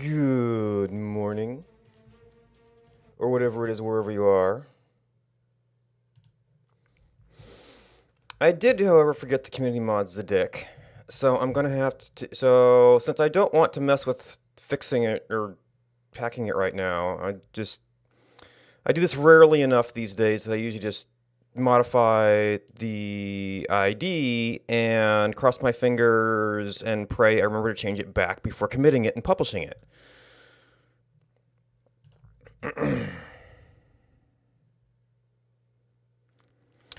Good morning, or whatever it is, wherever you are. I did, however, forget the community mods the dick, so I'm gonna have to. So since I don't want to mess with fixing it or hacking it right now, I do this rarely enough these days that I usually just modify the ID and cross my fingers and pray I remember to change it back before committing it and publishing it.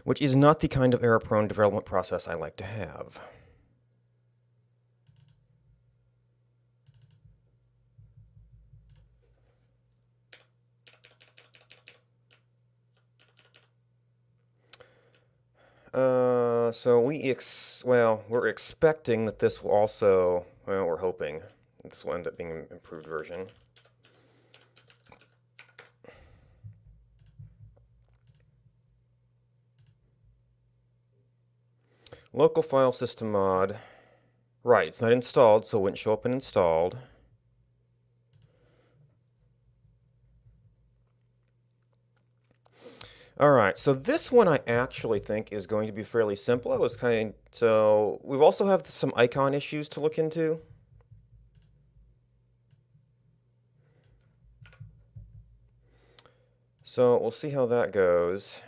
Which is not the kind of error-prone development process I like to have. We're expecting that this will also, well, we're hoping this will end up being an improved version. Local file system mod. Right, it's not installed, so it wouldn't show up in installed. Alright, so this one I actually think is going to be fairly simple. So we've also have some icon issues to look into. So we'll see how that goes.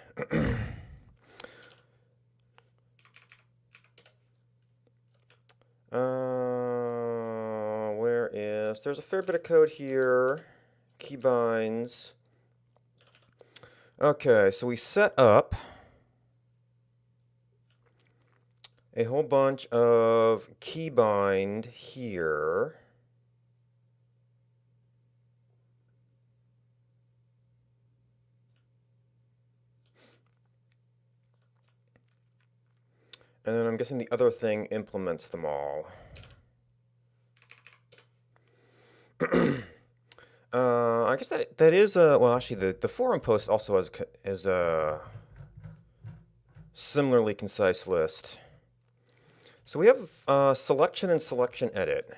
There's a fair bit of code here. Keybinds. Okay, so we set up a whole bunch of keybind here. And then I'm guessing the other thing implements them all. I guess that is well, actually the forum post also has a similarly concise list. So we have selection and selection edit.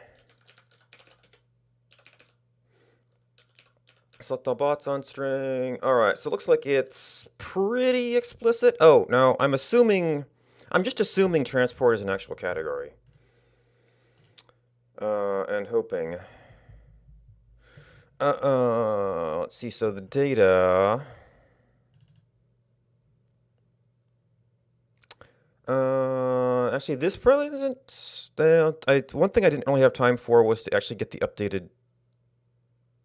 Select all bots on string. All right, so it looks like it's pretty explicit. Oh, no, I'm just assuming transport is an actual category. And hoping. Let's see, so the data. Actually, this probably doesn't. One thing I didn't really have time for was to actually get the updated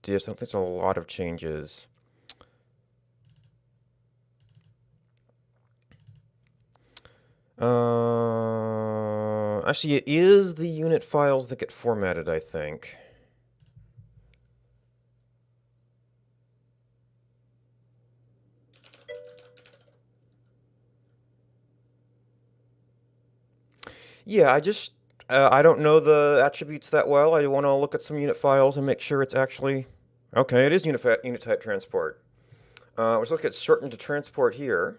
diff. I don't think there's a lot of changes. Actually, it is the unit files that get formatted, I think. Yeah, I don't know the attributes that well. I want to look at some unit files and make sure it's actually... Okay, it is unit type transport. Let's look at shortened to transport here.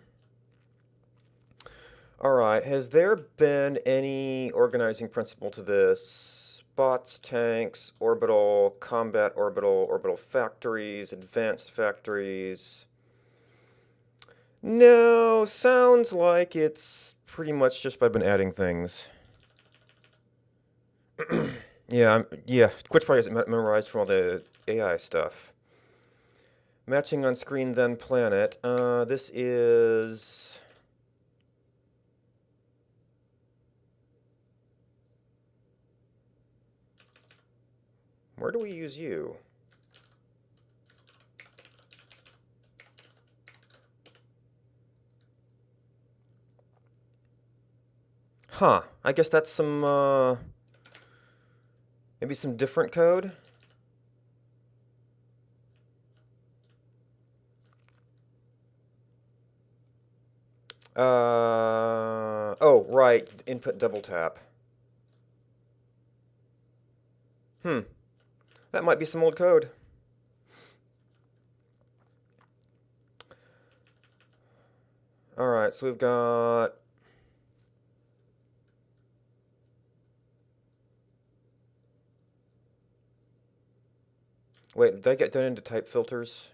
All right, has there been any organizing principle to this? Bots, tanks, orbital, combat orbital, orbital factories, advanced factories. No, sounds like it's pretty much just I've been adding things. Yeah, Quitch probably hasn't memorized from all the AI stuff. Matching on screen, then planet. This is... Where do we use you? Huh, I guess that's some, maybe some different code? Oh, right, input double tap. That might be some old code. Alright, so we've got... Wait, did I get done into type filters?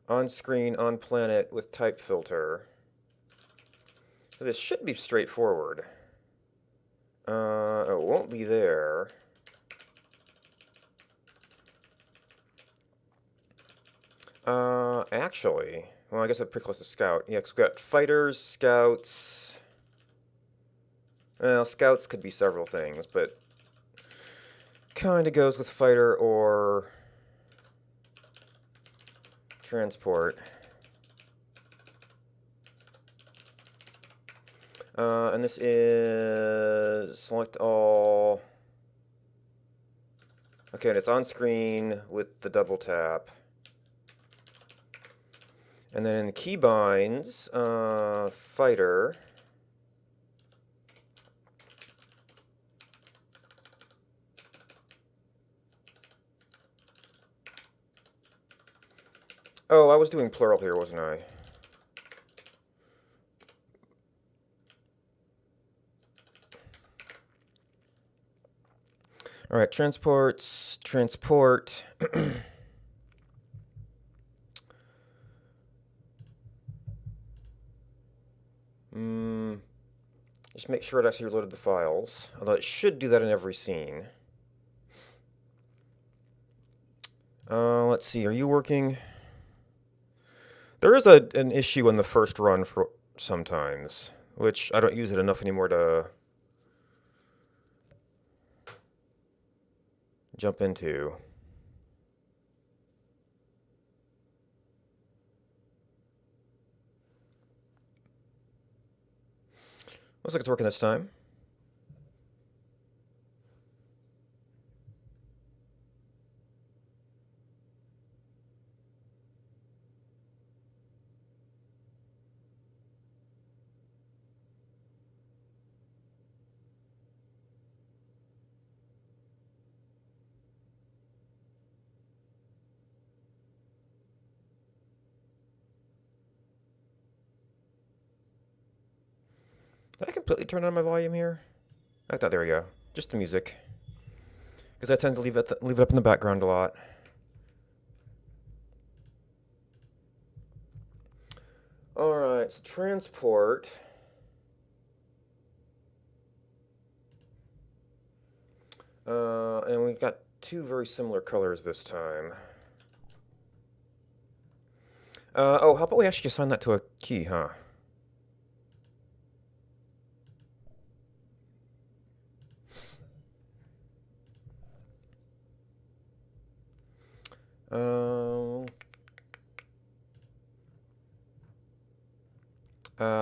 On screen, on planet with type filter. This should be straightforward. It won't be there. Actually, well, I guess I'm pretty close to scout. Yeah, 'cause we've got fighters, scouts. Well, scouts could be several things, but kind of goes with fighter or transport. And this is select all. Okay, and it's on screen with the double tap. And then in the keybinds, fighter. Oh, I was doing plural here, wasn't I? All right, transports, transport. Just make sure it actually reloaded the files. Although it should do that in every scene. Let's see, are you working? There is an issue in the first run for sometimes, which I don't use it enough anymore to jump into. Looks like it's working this time. Did I completely turn on my volume here? I thought, there we go. Just the music. Because I tend to leave it up in the background a lot. Alright, so transport. And we've got two very similar colors this time. Oh, how about we actually assign that to a key, huh?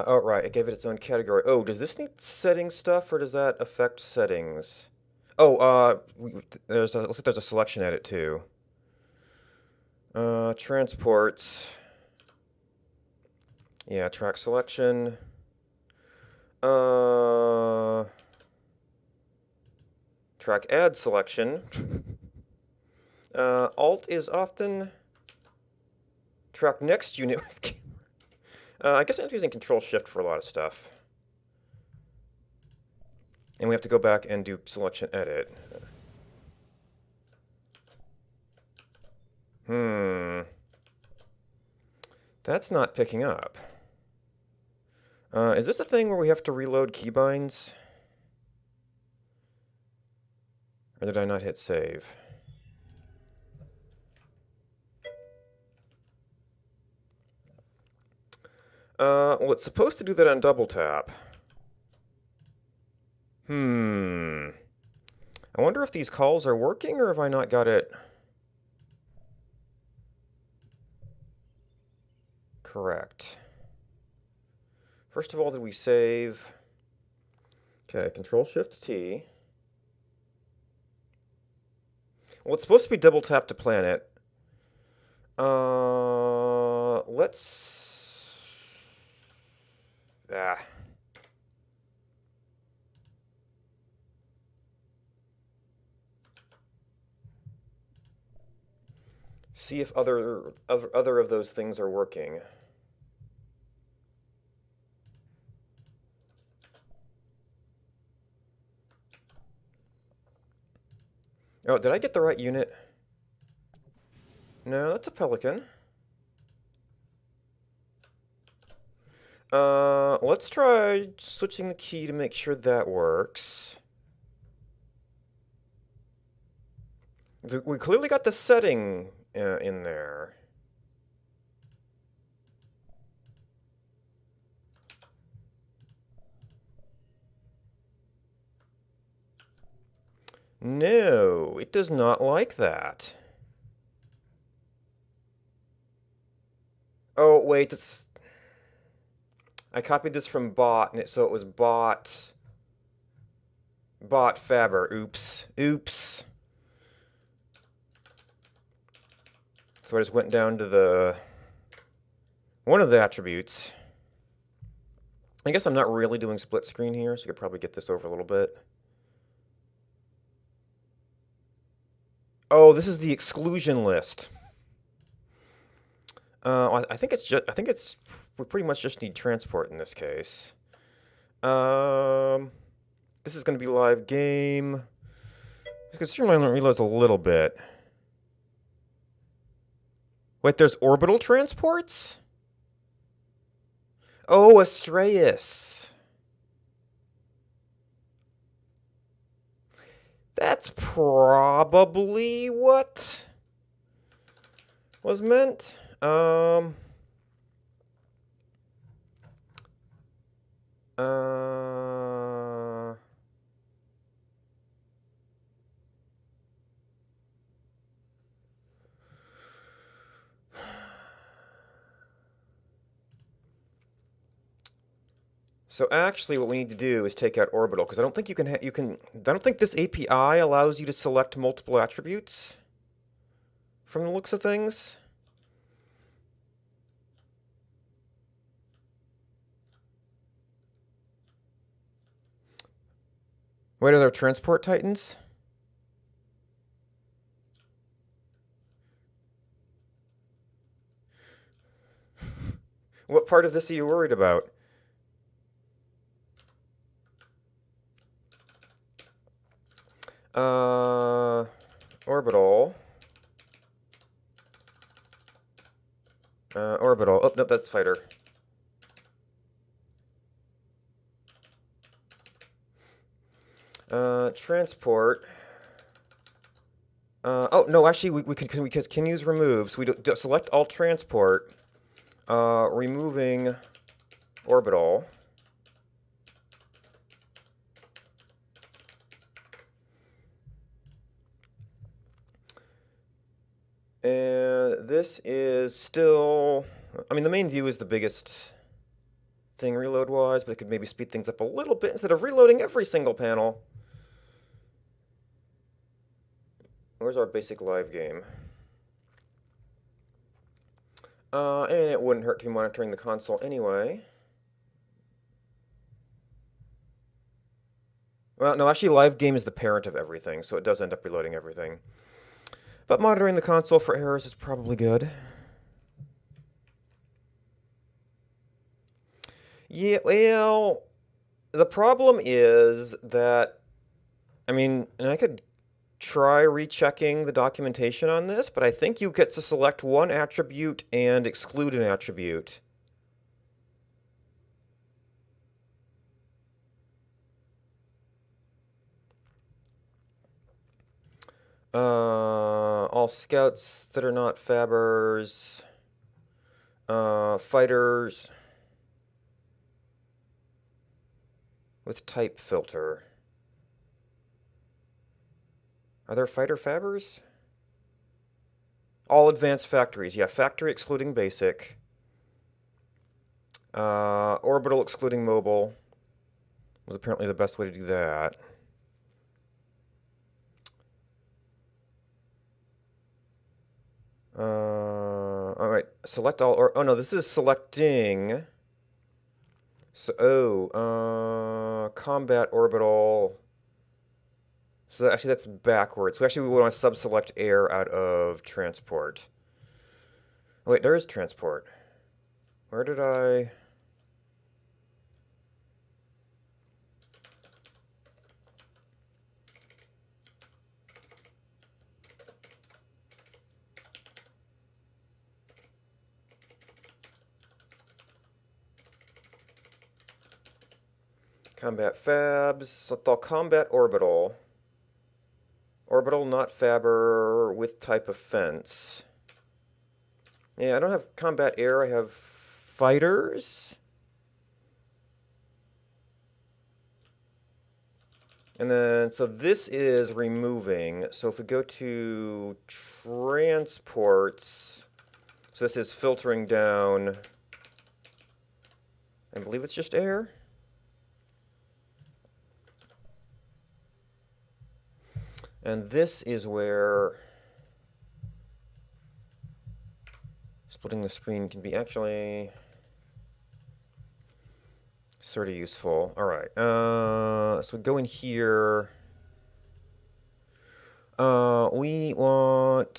Oh, right, it gave it its own category. Oh, does this need setting stuff, or does that affect settings? Oh, looks like there's a selection edit, too. Transports. Yeah, track selection. Track add selection. Alt is often track next unit with camera. I guess I'm using Control Shift for a lot of stuff. And we have to go back and do selection edit. That's not picking up. Is this a thing where we have to reload keybinds? Or did I not hit save? Well, it's supposed to do that on double tap. I wonder if these calls are working, or have I not got it correct. First of all, did we save? Okay, Control Shift T. Well, it's supposed to be double tap to planet. Let's... See if other of those things are working. Oh, did I get the right unit? No, that's a pelican. Let's try switching the key to make sure that works. We clearly got the setting in there. No, it does not like that. Oh, wait, I copied this from bot, so it was bot Faber. Oops. Oops. So I just went down to one of the attributes. I guess I'm not really doing split screen here, so you could probably get this over a little bit. Oh, this is the exclusion list. I think we pretty much just need transport in this case. This is going to be live game. You can streamline reloads a little bit. Wait, there's orbital transports? Oh, Astraeus. That's probably what was meant. So actually, what we need to do is take out orbital because I don't think you can. I don't think this API allows you to select multiple attributes. From the looks of things. Wait, are there transport titans? What part of this are you worried about? Orbital. Orbital. Oh, nope, that's fighter. Transport. Oh, no, actually, we can use remove. So we select all transport, removing orbital. And this is still, I mean, the main view is the biggest thing reload-wise, but it could maybe speed things up a little bit instead of reloading every single panel. Where's our basic live game? And it wouldn't hurt to be monitoring the console anyway. Well, no, actually, live game is the parent of everything, so it does end up reloading everything. But monitoring the console for errors is probably good. Yeah, well, the problem is that, I mean, and I could try rechecking the documentation on this, but I think you get to select one attribute and exclude an attribute. All scouts that are not fabbers, fighters with type filter. Are there fighter fabbers? All advanced factories. Yeah, factory excluding basic. Orbital excluding mobile was apparently the best way to do that. All right, select all, or, oh no, this is selecting. So, combat orbital. So actually that's backwards. So actually we want to sub-select air out of transport. Oh, wait, there is transport. Where did I... Combat fabs. Select all combat orbital. Orbital, not fabber, with type of fence. Yeah, I don't have combat air. I have fighters. And then, so this is removing. So if we go to transports, so this is filtering down. I believe it's just air. And this is where splitting the screen can be actually sort of useful. All right. So we go in here. We want,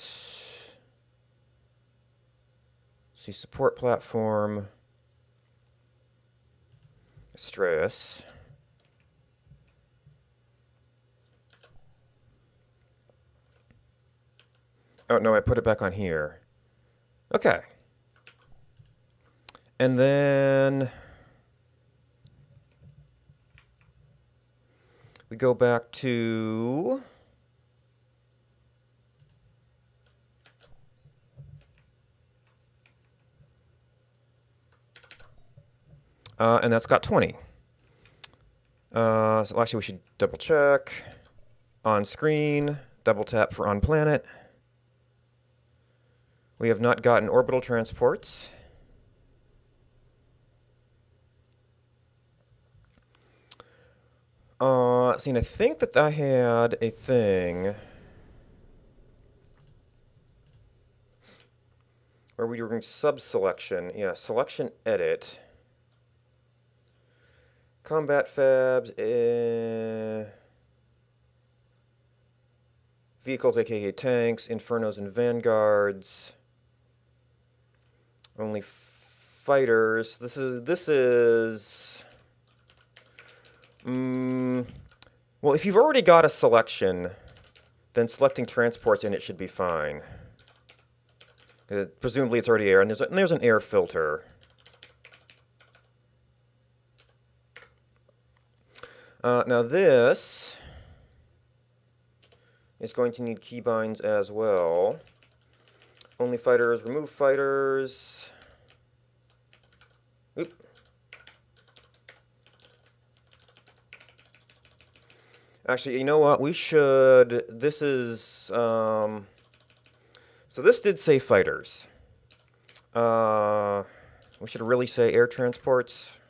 see, support platform, stress. Oh, no, I put it back on here. Okay. And then we go back to and that's got 20. So actually we should double check. On screen, double tap for on planet. We have not gotten orbital transports. See, and I think that I had a thing where we were doing sub-selection. Yeah, selection edit. Combat fabs, vehicles, aka tanks, infernos, and vanguards. Only fighters. This is. Well, if you've already got a selection, then selecting transports in it should be fine. Presumably it's already air, and there's an air filter. Now this is going to need keybinds as well. Only fighters, remove fighters. Oop. Actually, you know what? We should. This is. So this did say fighters. We should really say air transports.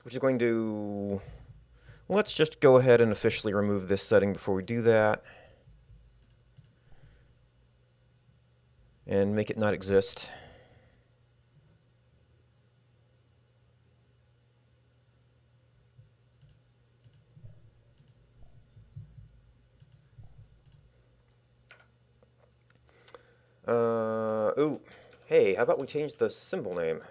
Which is going to. Let's just go ahead and officially remove this setting before we do that. And make it not exist. Ooh, hey, how about we change the symbol name?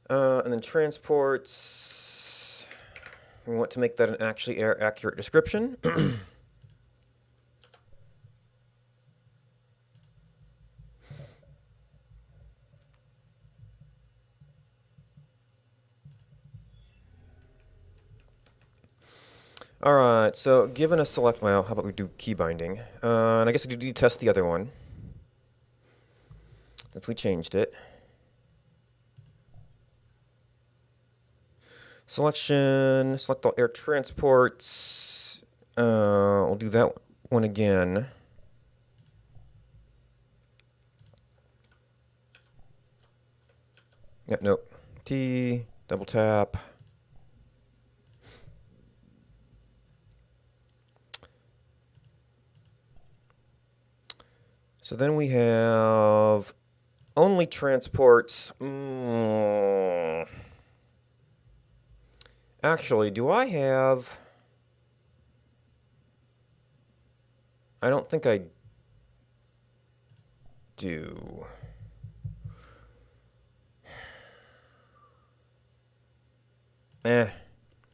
And then transports. We want to make that an actually accurate description. All right, so given a select, well, how about we do key binding? And I guess we do test the other one, since we changed it. Selection, select all air transports. We'll do that one again. Yeah, nope. T, double tap. So then we have only transports. Actually, do I have... I don't think I do. I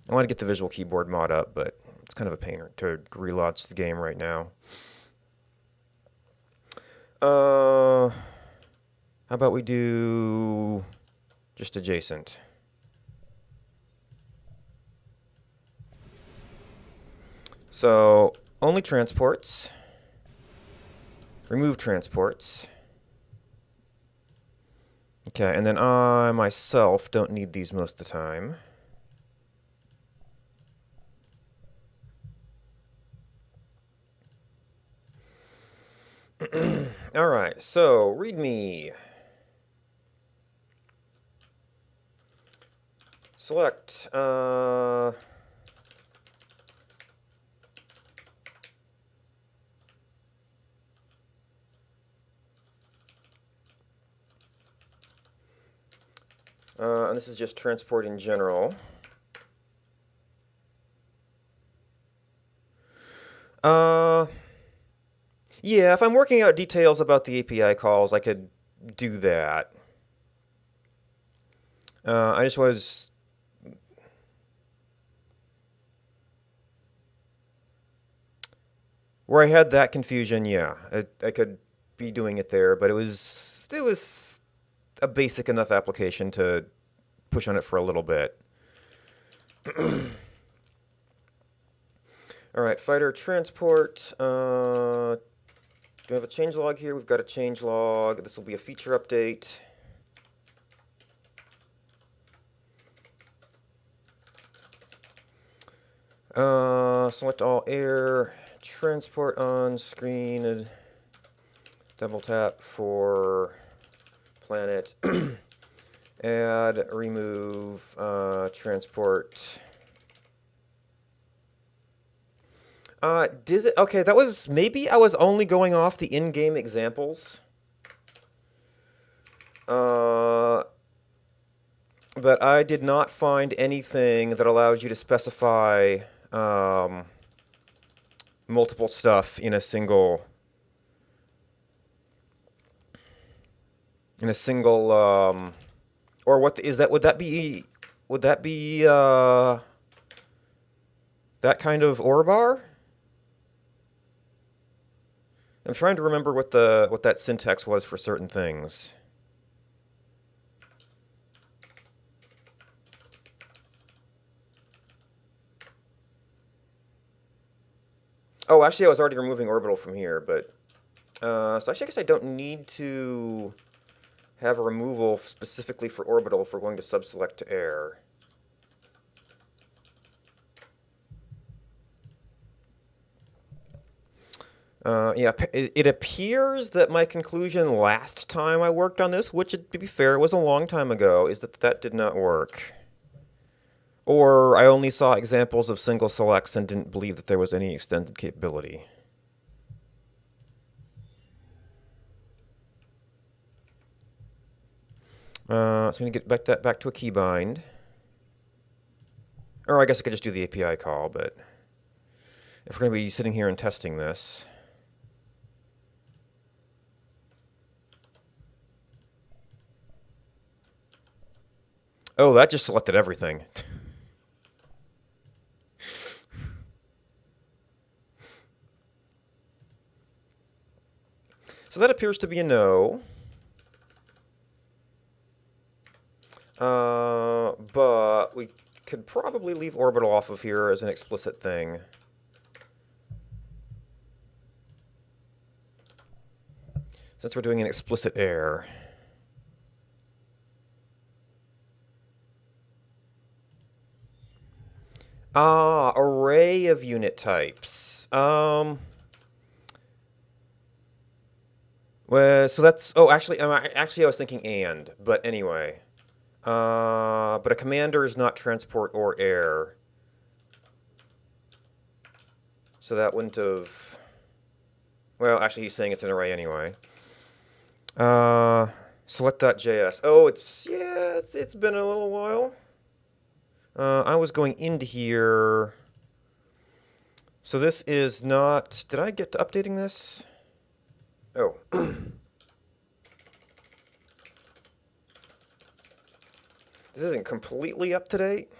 want to get the visual keyboard mod up, but it's kind of a pain to relaunch the game right now. How about we do just adjacent? So only transports. Remove transports. Okay, and then I myself don't need these most of the time. All right, so readme. Select. And this is just transport in general. Yeah, if I'm working out details about the API calls, I could do that. I just was... Where I had that confusion, yeah, I could be doing it there, but it was a basic enough application to push on it for a little bit. All right, fighter transport. Do we have a change log here? We've got a change log. This will be a feature update. Select all air. Transport on screen. Double tap for planet. Add, remove, transport. Did it? Okay, that was, maybe I was only going off the in-game examples. But I did not find anything that allows you to specify multiple stuff in a single or what is that? Would that be that kind of OR bar? I'm trying to remember what that syntax was for certain things. Oh, actually, I was already removing orbital from here, but so actually, I guess I don't need to have a removal specifically for orbital if we're going to subselect to air. Yeah, it appears that my conclusion last time I worked on this, which, to be fair, was a long time ago, is that that did not work. Or I only saw examples of single selects and didn't believe that there was any extended capability. So I'm going to get back to a keybind. Or I guess I could just do the API call, but if we're going to be sitting here and testing this... Oh, that just selected everything. So that appears to be a no. But we could probably leave orbital off of here as an explicit thing. Since we're doing an explicit error. Array of unit types. Well, so that's... Oh, actually, I was thinking and, but anyway. But a commander is not transport or air. So that wouldn't have... Well, actually, he's saying it's an array anyway. Select.js. Oh, it's been a little while. I was going into here. So this is not... Did I get to updating this? Oh. This isn't completely up to date.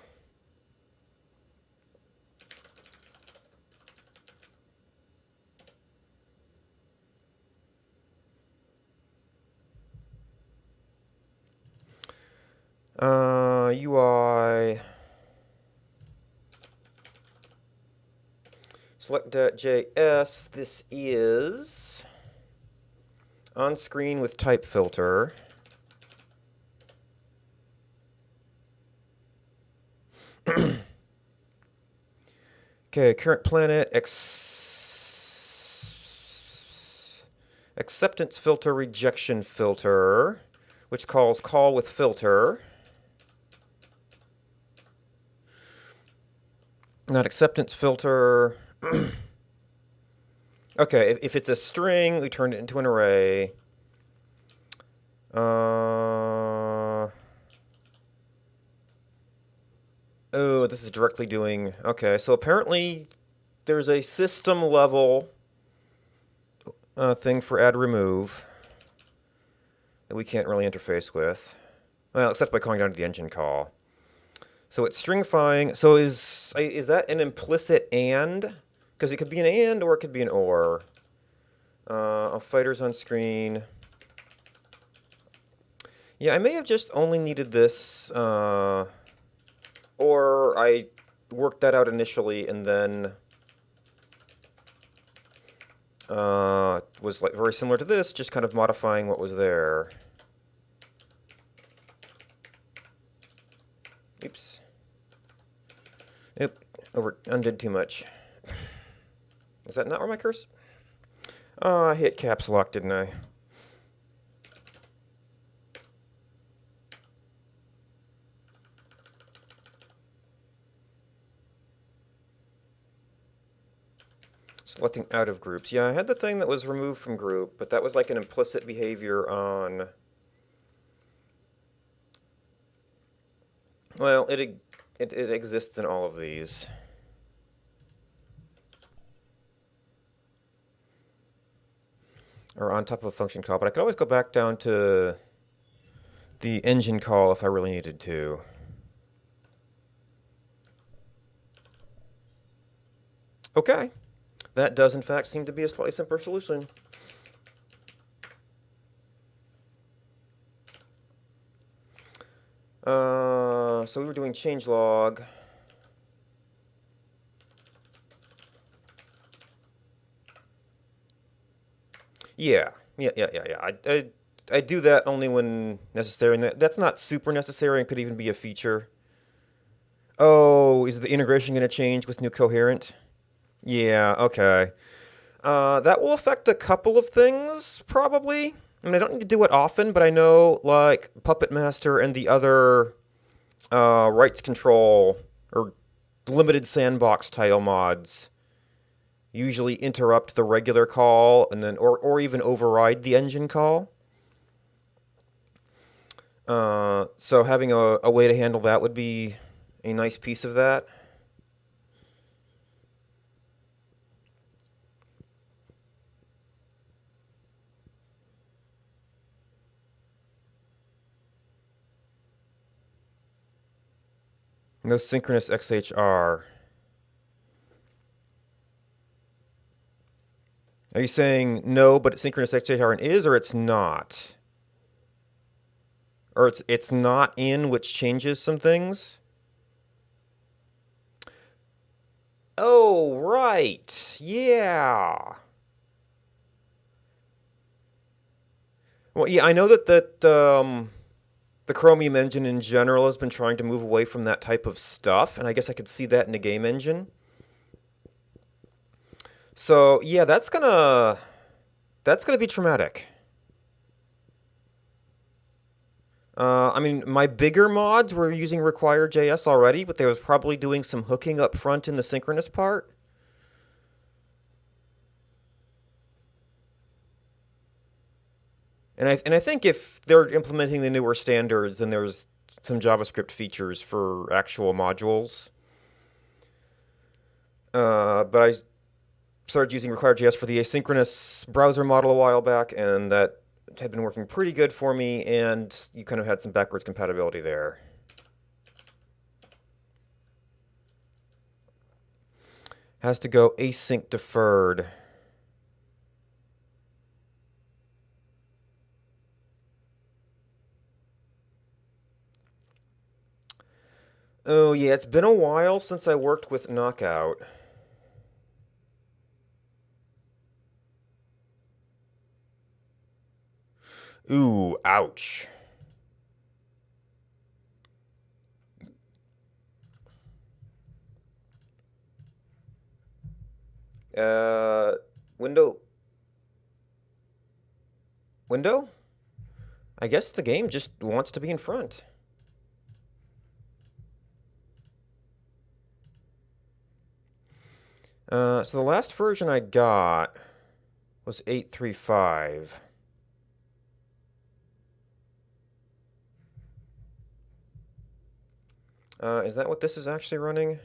UI. Select.js. This is on screen with type filter. Okay, current planet acceptance filter, rejection filter, which calls call with filter. Not acceptance filter. Okay, if it's a string, we turn it into an array. Oh, this is directly doing... Okay, so apparently there's a system level thing for add remove that we can't really interface with. Well, except by calling down to the engine call. So it's stringifying. So is that an implicit and? Because it could be an and or it could be an or. Fighters on screen. Yeah, I may have just only needed this, or I worked that out initially and then was like very similar to this, just kind of modifying what was there. Oops. Yep, undid too much. Is that not where my cursor? Oh, I hit caps lock, didn't I? Selecting out of groups. Yeah, I had the thing that was removed from group, but that was like an implicit behavior on... Well, it exists in all of these. Or on top of a function call, but I could always go back down to the engine call if I really needed to. Okay. That does, in fact, seem to be a slightly simpler solution. So we were doing changelog. Yeah. I do that only when necessary. And that's not super necessary and could even be a feature. Oh, is the integration going to change with new coherent? Yeah, okay. That will affect a couple of things, probably. I mean, I don't need to do it often, but I know, like, Puppet Master and the other rights control or limited sandbox tile mods usually interrupt the regular call and then or even override the engine call. So having a way to handle that would be a nice piece of that. No synchronous XHR. Are you saying no, but synchronous XHR is, or it's not? Or it's not in, which changes some things? Oh, right. Yeah. Well, yeah, I know that the Chromium engine in general has been trying to move away from that type of stuff, and I guess I could see that in a game engine. So, yeah, that's gonna be traumatic. I mean, my bigger mods were using require.js already, but they was probably doing some hooking up front in the synchronous part. And I think if they're implementing the newer standards, then there's some JavaScript features for actual modules. But I started using require.js for the asynchronous browser model a while back, and that had been working pretty good for me, and you kind of had some backwards compatibility there. Has to go async deferred. Oh, yeah, it's been a while since I worked with Knockout. Ooh, ouch. Uh, window? Window? I guess the game just wants to be in front. So the last version I got was 8.3.5. Is that what this is actually running?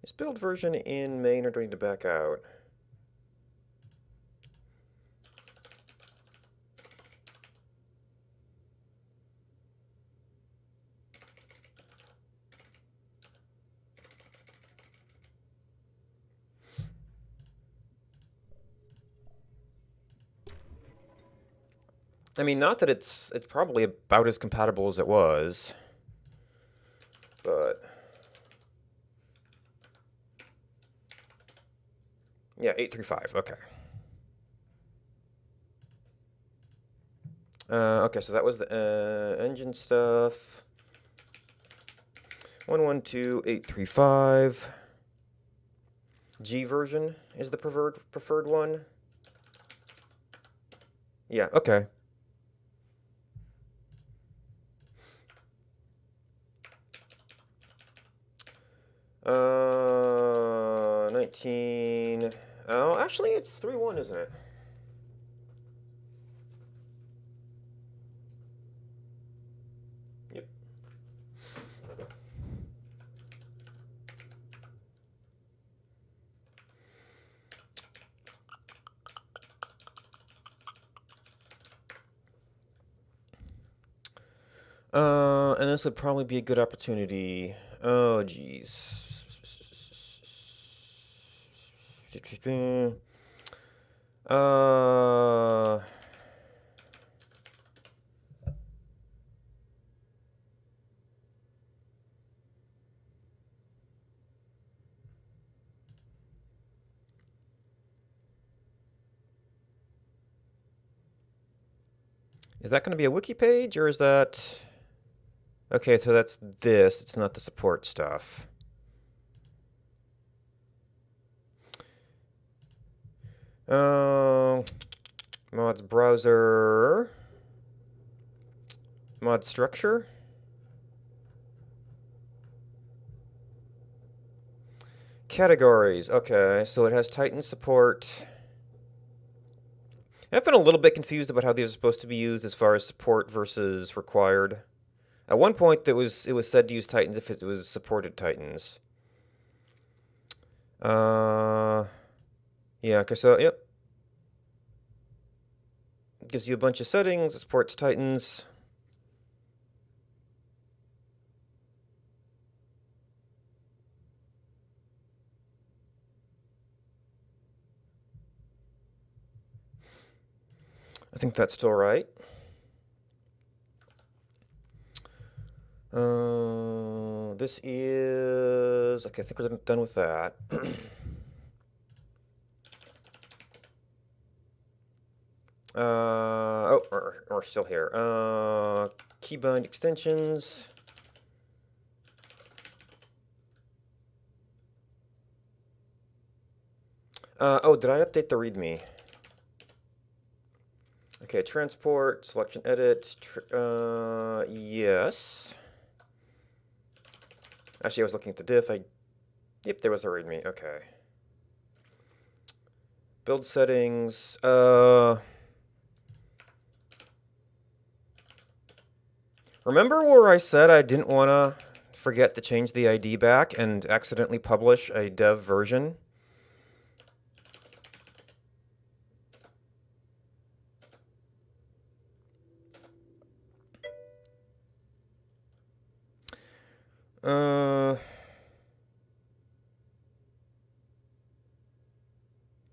Is build version in main or do I need to back out? I mean, not that it's probably about as compatible as it was, but yeah, 8.3.5. Okay. Okay, so that was the engine stuff. 112.8.3.5. G version is the preferred one. Yeah. Okay. 19. Oh, actually, it's 3.1, isn't it? Yep. And this would probably be a good opportunity. Oh, jeez. Uh, is that going to be a wiki page or is that... Okay, so that's this. It's not the support stuff. Mods browser. Mod structure. Categories. Okay, so it has Titan support. I've been a little bit confused about how these are supposed to be used as far as support versus required. At one point, it was said to use Titans if it was supported Titans. Yeah, okay, so, yep. Gives you a bunch of settings, it supports Titans. I think that's still right. This is... Okay, I think we're done with that. Oh, we're still here. Keybind extensions. Oh, did I update the README? Okay, transport, selection edit. Yes. Actually, I was looking at the diff. Yep, there was the README. Okay. Build settings. Remember where I said I didn't want to forget to change the ID back and accidentally publish a dev version?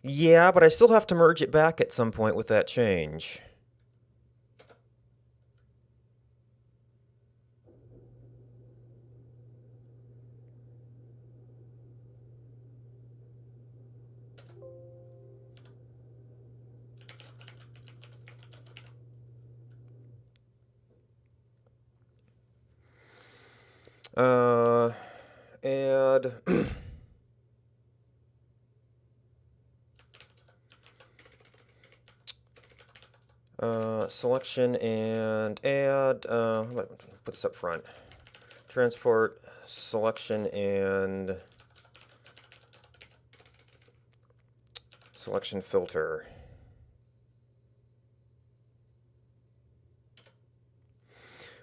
Yeah, but I still have to merge it back at some point with that change. Add selection and add, put this up front. Transport selection and selection filter.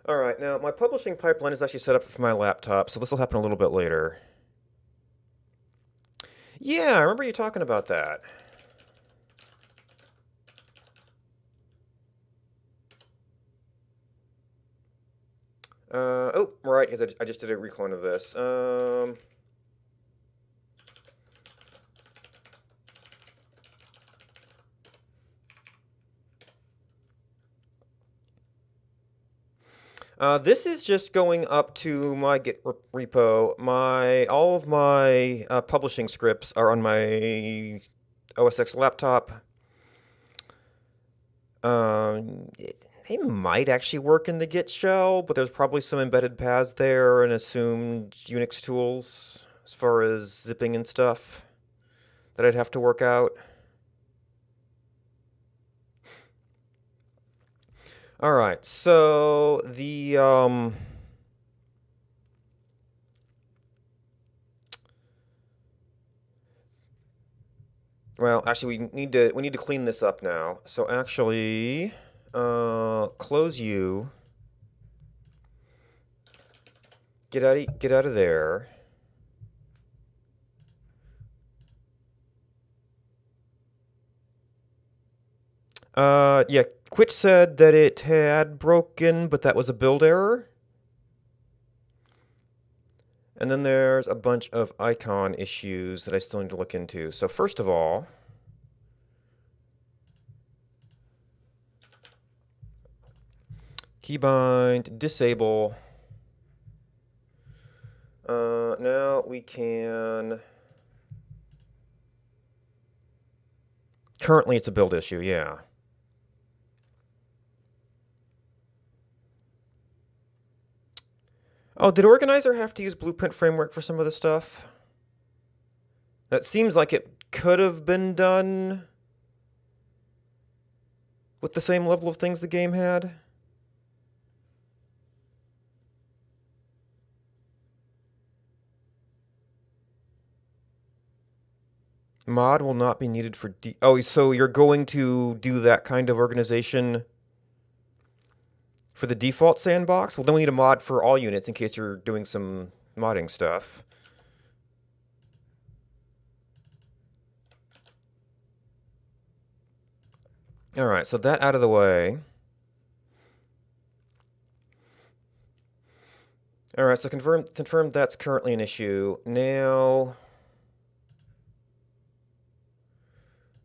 All right, now my publishing pipeline is actually set up for my laptop, so this will happen a little bit later. Yeah, I remember you talking about that. Oh, right, because I just did a reclone of this. This is just going up to my Git repo. All of my publishing scripts are on my OS X laptop. They might actually work in the Git shell, but there's probably some embedded paths there and assumed Unix tools as far as zipping and stuff that I'd have to work out. All right, so the well, actually, we need to clean this up now. So actually, close you. Get out of there. Yeah, Quit said that it had broken, but that was a build error. And then there's a bunch of icon issues that I still need to look into. So first of all, keybind disable. Now we can. Currently, it's a build issue, yeah. Oh, did Organizer have to use Blueprint Framework for some of the stuff? That seems like it could have been done with the same level of things the game had. Mod will not be needed for oh, so you're going to do that kind of organization for the default sandbox? Well, then we need a mod for all units in case you're doing some modding stuff. All right, so that out of the way. All right, so confirm that's currently an issue. Now,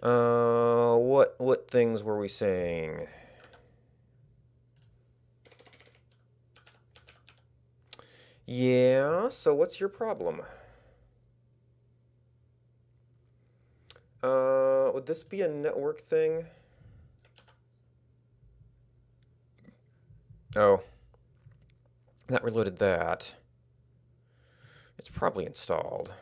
what things were we saying? Yeah, so what's your problem? Would this be a network thing? Oh, that reloaded that. It's probably installed.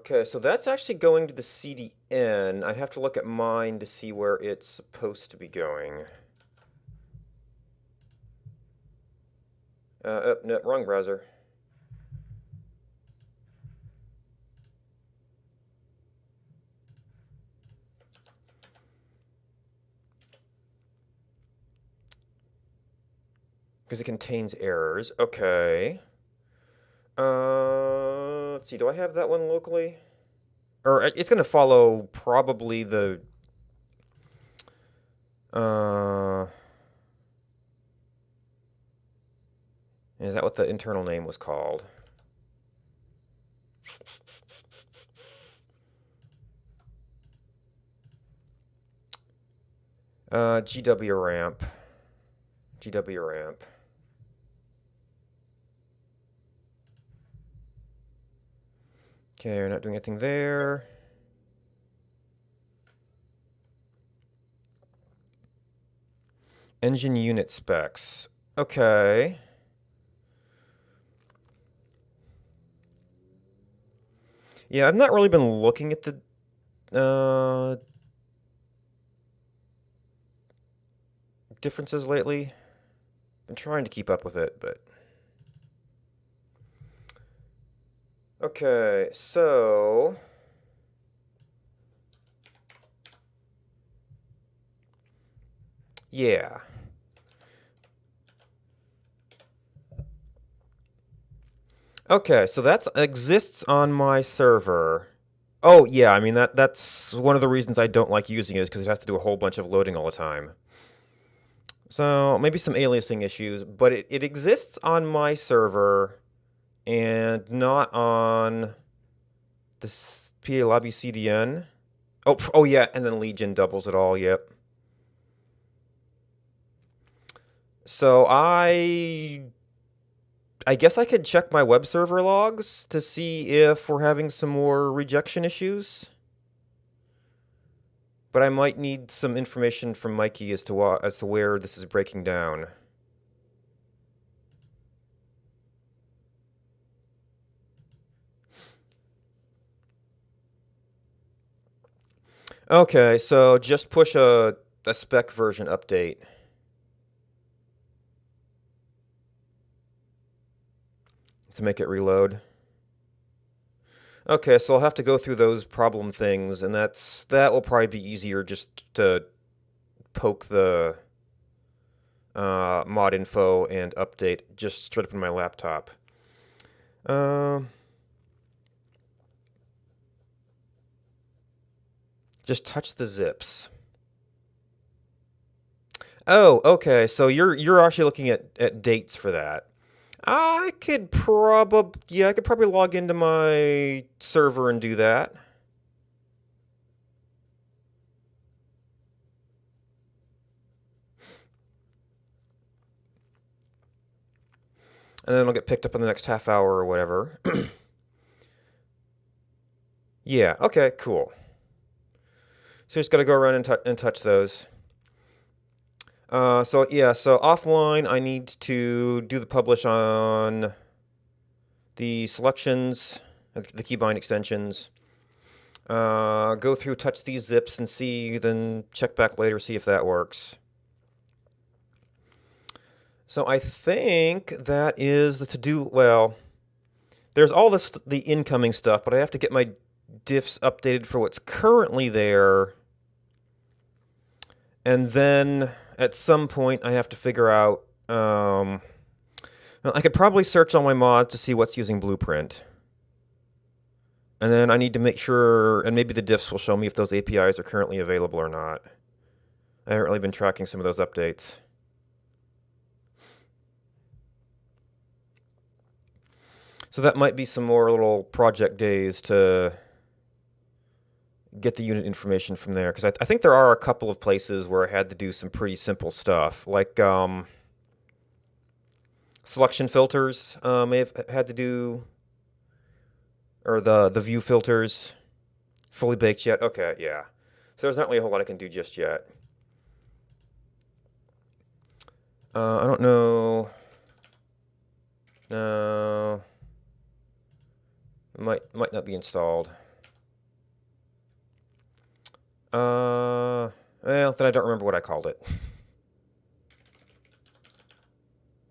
Okay, so that's actually going to the CDN. I'd have to look at mine to see where it's supposed to be going. No, wrong browser. Because it contains errors. Okay. Let's see, do I have that one locally? Or it's going to follow probably the... Is that what the internal name was called? GW ramp. GW ramp. Okay, we're not doing anything there. Engine unit specs. Okay. Yeah, I've not really been looking at the differences lately. Been trying to keep up with it, but okay, so yeah. Okay, so that exists on my server. Oh yeah, I mean that's one of the reasons I don't like using it is because it has to do a whole bunch of loading all the time. So maybe some aliasing issues, but it exists on my server and not on this PA Lobby CDN. Oh yeah, and then Legion doubles it all. Yep. So I guess I could check my web server logs to see if we're having some more rejection issues. But I might need some information from Mikey as to where this is breaking down. Okay, so just push a spec version update. To make it reload. Okay, so I'll have to go through those problem things, and that will probably be easier just to poke the mod info and update just straight up in my laptop. Just touch the zips. Oh, okay. So you're actually looking at dates for that. I could probably log into my server and do that. And then it'll get picked up in the next half hour or whatever. Yeah, okay, cool. So just got to go around and touch those. So offline I need to do the publish on the selections, the keybind extensions. Go through, touch these zips and see, then check back later, see if that works. So I think that is the to-do. Well, there's all the incoming stuff, but I have to get my diffs updated for what's currently there. And then at some point I have to figure out, I could probably search on my mods to see what's using Blueprint. And then I need to make sure, and maybe the diffs will show me if those APIs are currently available or not. I haven't really been tracking some of those updates. So that might be some more little project days to get the unit information from there. Because I think there are a couple of places where I had to do some pretty simple stuff. Like selection filters may have had to do, or the view filters fully baked yet. Okay, yeah. So there's not really a whole lot I can do just yet. I don't know. No. Might not be installed. Well, then I don't remember what I called it.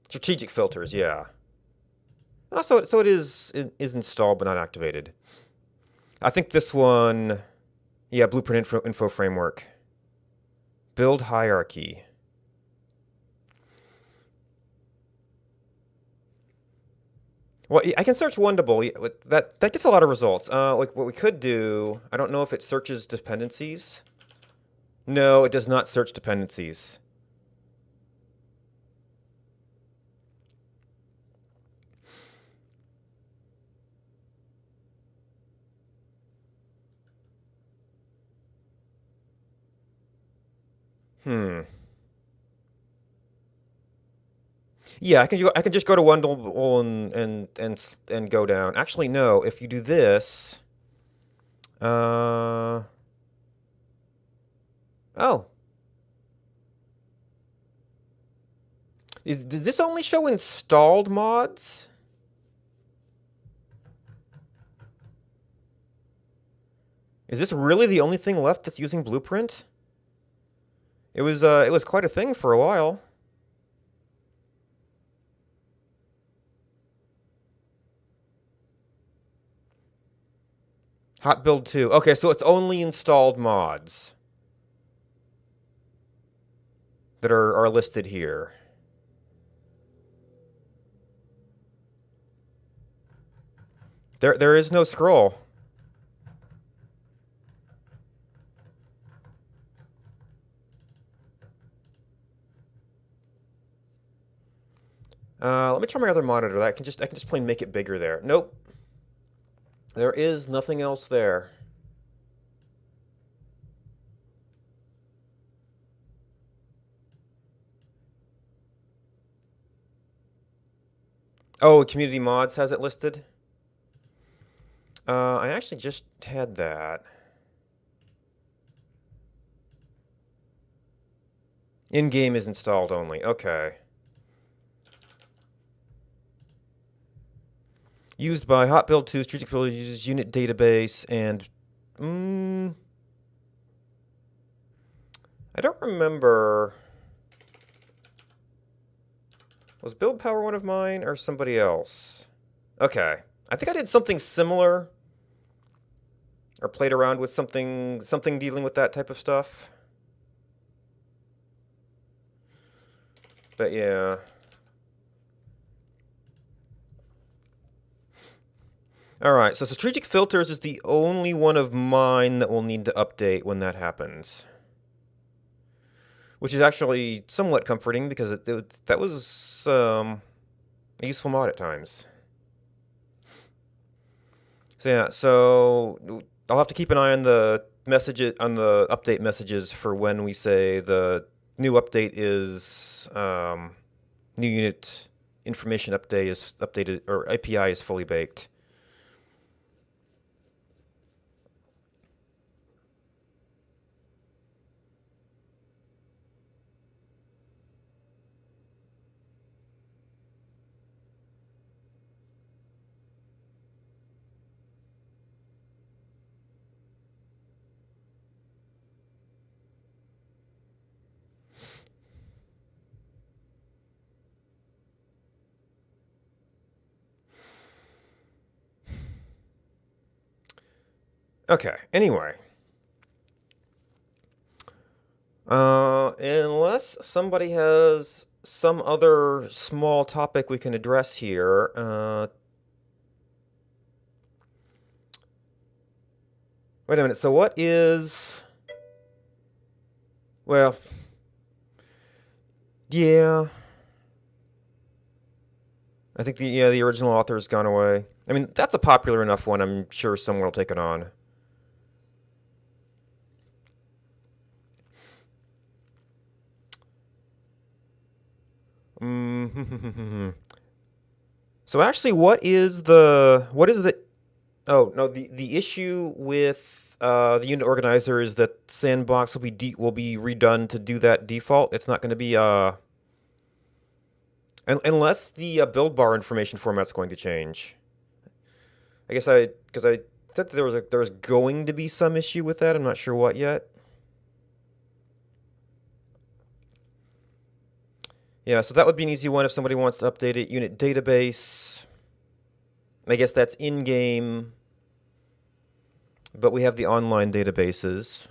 Strategic filters, yeah. Oh, so it is installed but not activated. I think this one, yeah, Blueprint info framework. Build hierarchy. Well, I can search Wondable. That gets a lot of results. Like what we could do, I don't know if it searches dependencies. No, it does not search dependencies. Yeah, I can just go to Wondable and go down. Actually, no. If you do this, Oh. Does this only show installed mods? Is this really the only thing left that's using Blueprint? It was quite a thing for a while. Hot build 2. Okay, so it's only installed mods that are listed here. There is no scroll. Let me try my other monitor. I can just plain make it bigger there. Nope. There is nothing else there. Oh, Community Mods has it listed? I actually just had that. In-game is installed only. Okay. Used by Hot Build 2, Strategic Build uses Unit Database, and... I don't remember... Was Build Power one of mine, or somebody else? Okay. I think I did something similar, or played around with something dealing with that type of stuff. But yeah. Alright, so Strategic Filters is the only one of mine that will need to update when that happens. Which is actually somewhat comforting, because that was a useful mod at times. So yeah, so I'll have to keep an eye on the update messages for when we say the new update is new unit information update is updated, or API is fully baked. Okay, anyway. Unless somebody has some other small topic we can address here, wait a minute, so what is... Well... Yeah... I think the original author has gone away. I mean, that's a popular enough one, I'm sure someone will take it on. So actually, what is the oh no, the issue with the unit organizer is that sandbox will be redone to do that default. It's not going to be unless the build bar information format's going to change. I guess because I thought there was going to be some issue with that. I'm not sure what yet. Yeah, so that would be an easy one if somebody wants to update it. Unit database. I guess that's in-game. But we have the online databases.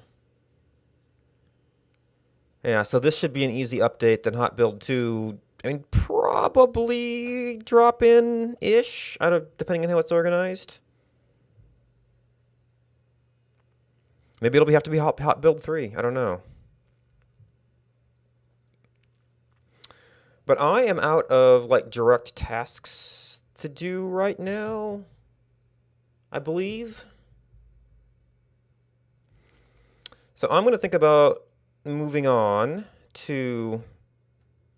Yeah, so this should be an easy update. Then Hot Build 2, I mean, probably drop in-ish, depending on how it's organized. Maybe it'll have to be Hot Build 3. I don't know. But I am out of, like, direct tasks to do right now, I believe. So I'm going to think about moving on to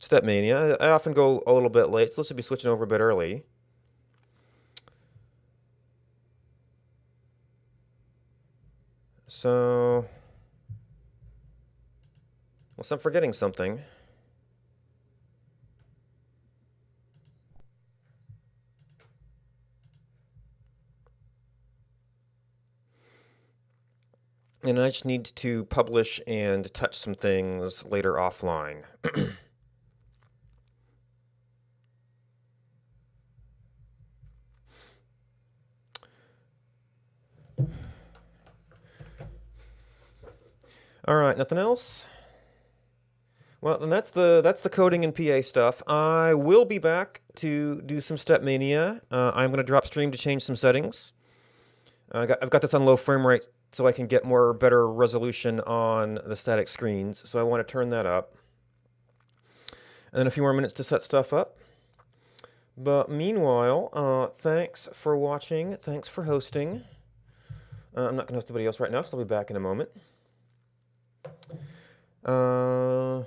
Stepmania. I often go a little bit late, so this should be switching over a bit early. So, unless I'm forgetting something. And I just need to publish and touch some things later offline. All right, nothing else? Well, then that's the coding and PA stuff. I will be back to do some Stepmania. I'm going to drop stream to change some settings. I've got this on low frame rate so I can get better resolution on the static screens. So I want to turn that up. And then a few more minutes to set stuff up. But meanwhile, thanks for watching. Thanks for hosting. I'm not going to host anybody else right now, so I'll be back in a moment. So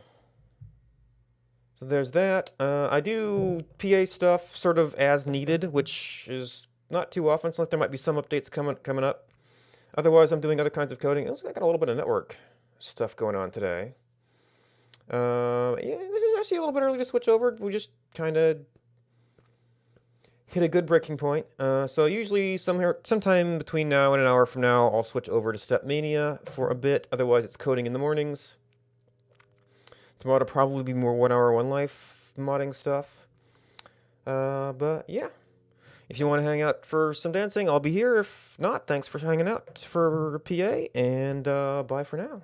there's that. I do PA stuff sort of as needed, which is not too often, so there might be some updates coming up. Otherwise, I'm doing other kinds of coding. I got a little bit of network stuff going on today. Yeah, this is actually a little bit early to switch over. We just kind of hit a good breaking point. So usually sometime between now and an hour from now, I'll switch over to Stepmania for a bit. Otherwise, it's coding in the mornings. Tomorrow will probably be more 1 hour, 1 life modding stuff. But yeah, if you want to hang out for some dancing, I'll be here. If not, thanks for hanging out for PA, and bye for now.